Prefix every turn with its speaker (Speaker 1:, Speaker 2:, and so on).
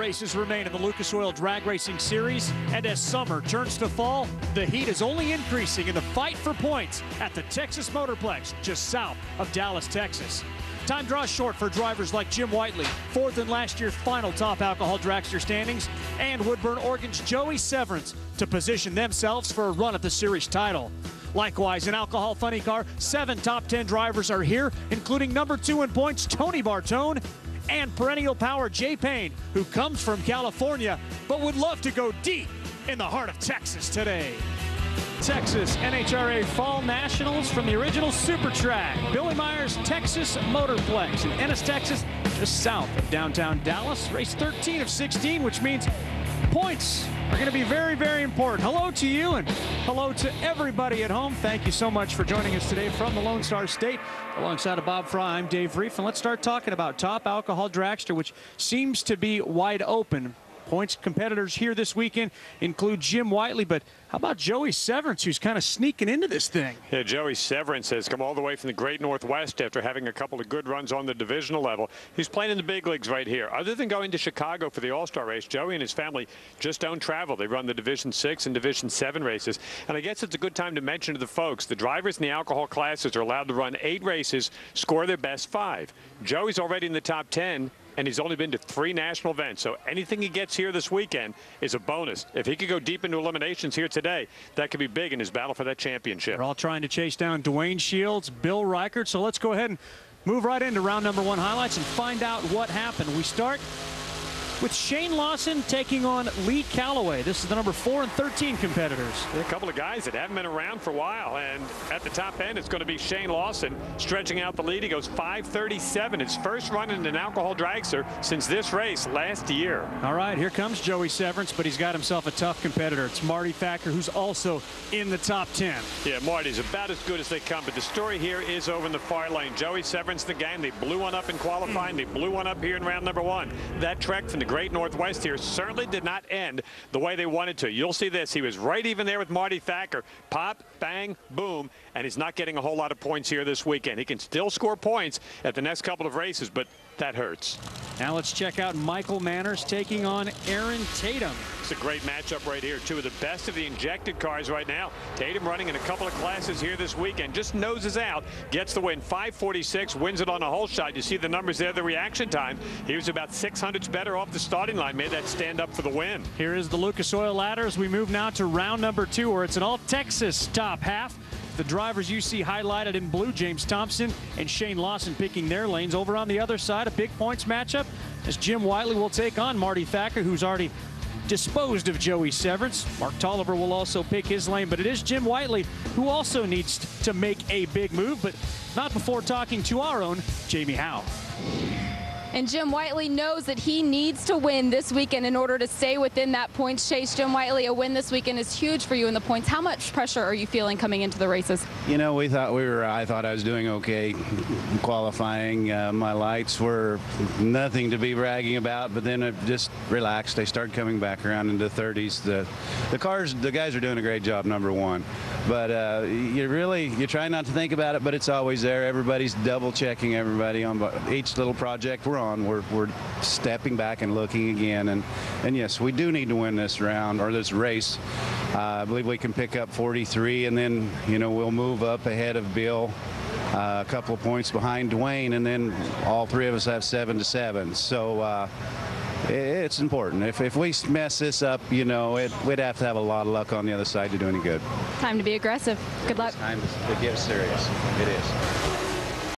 Speaker 1: races remain in the Lucas Oil Drag Racing Series, and as summer turns to fall, the heat is only increasing in the fight for points at the Texas Motorplex, just south of Dallas, Texas. Time draws short for drivers like Jim Whiteley, fourth in last year's final top alcohol dragster standings, and Woodburn, Oregon's Joey Severance to position themselves for a run at the series title. Likewise, in Alcohol Funny Car, 7 top 10 drivers are here, including number 2 in points, Tony Bartone, and perennial power Jay Payne, who comes from California, but would love to go deep in the heart of Texas today. Texas NHRA Fall Nationals from the original Super Track, Billy Meyer's Texas Motorplex in Ennis, Texas, just south of downtown Dallas. Race 13 of 16, which means points are going to be very, very important. Hello to you and hello to everybody at home. Thank you so much for joining us today from the Lone Star State. Alongside of Bob Fry, I'm Dave Reef, and let's start talking about top alcohol dragster, which seems to be wide open. Points competitors here this weekend include Jim Whiteley, but how about Joey Severance, who's kind of sneaking into this thing?
Speaker 2: Yeah, Joey Severance has come all the way from the Great Northwest after having a couple of good runs on the divisional level. He's playing in the big leagues right here. Other than going to Chicago for the All-Star race, Joey and his family just don't travel. They run the Division 6 and Division 7 races. And I guess it's a good time to mention to the folks, the drivers in the alcohol classes are allowed to run 8 races, score their best 5. Joey's already in the top 10. And he's only been to 3 national events, so anything he gets here this weekend is a bonus. If he could go deep into eliminations here today, that could be big in his battle for that championship.
Speaker 1: We're all trying to chase down Dwayne Shields, Bill Reichert, so let's go ahead and move right into round number 1 highlights and find out what happened. We start with Shane Lawson taking on Lee Calloway. This is the number 4 and 13 competitors.
Speaker 2: A couple of guys that haven't been around for a while, and at the top end it's going to be Shane Lawson stretching out the lead. He goes 5:37, his first run in an alcohol dragster since this race last year.
Speaker 1: All right, here comes Joey Severance, but he's got himself a tough competitor. It's Marty Thacker, who's also in the top 10.
Speaker 2: Yeah, Marty's about as good as they come, but the story here is over in the far lane. Joey Severance, the gang, they blew one up in qualifying, they blew one up here in round number 1. That trek from the Great Northwest here certainly did not end the way they wanted to. You'll see this. He was right even there with Marty Thacker. Pop, bang, boom, and he's not getting a whole lot of points here this weekend. He can still score points at the next couple of races, but that hurts.
Speaker 1: Now let's check out Michael Manners taking on Aaron Tatum.
Speaker 2: It's a great matchup right here. 2 of the best of the injected cars right now. Tatum running in a couple of classes here this weekend. Just noses out, gets the win. 5:46, wins it on a hole shot. You see the numbers there, the reaction time. He was about 600s better off the starting line. Made that stand up for the win.
Speaker 1: Here is the Lucas Oil ladder as we move now to round number 2, where it's an all-Texas top half. The drivers you see highlighted in blue, James Thompson and Shane Lawson picking their lanes. Over on the other side, a big points matchup as Jim Whiteley will take on Marty Thacker, who's already disposed of Joey Severance. Mark Tolliver will also pick his lane, but it is Jim Whiteley who also needs to make a big move, but not before talking to our own Jamie Howe.
Speaker 3: And Jim Whiteley knows that he needs to win this weekend in order to stay within that points chase. Jim Whiteley, a win this weekend is huge for you in the points. How much pressure are you feeling coming into the races?
Speaker 4: You know, I thought I was doing okay qualifying. My lights were nothing to be bragging about, but then I just relaxed. They started coming back around into the 30s. The guys are doing a great job, number 1. But you try not to think about it, but it's always there. Everybody's double checking everybody on each little project we're on. We're stepping back and looking again, and yes, we do need to win this round or this race. I believe we can pick up 43, and then we'll move up ahead of Bill, a couple of points behind Dwayne, and then all 3 of us have 7-7. So it's important. If we mess this up, we'd have to have a lot of luck on the other side to do any good.
Speaker 3: Time to be aggressive. Good luck.
Speaker 4: It's time to get serious. It is.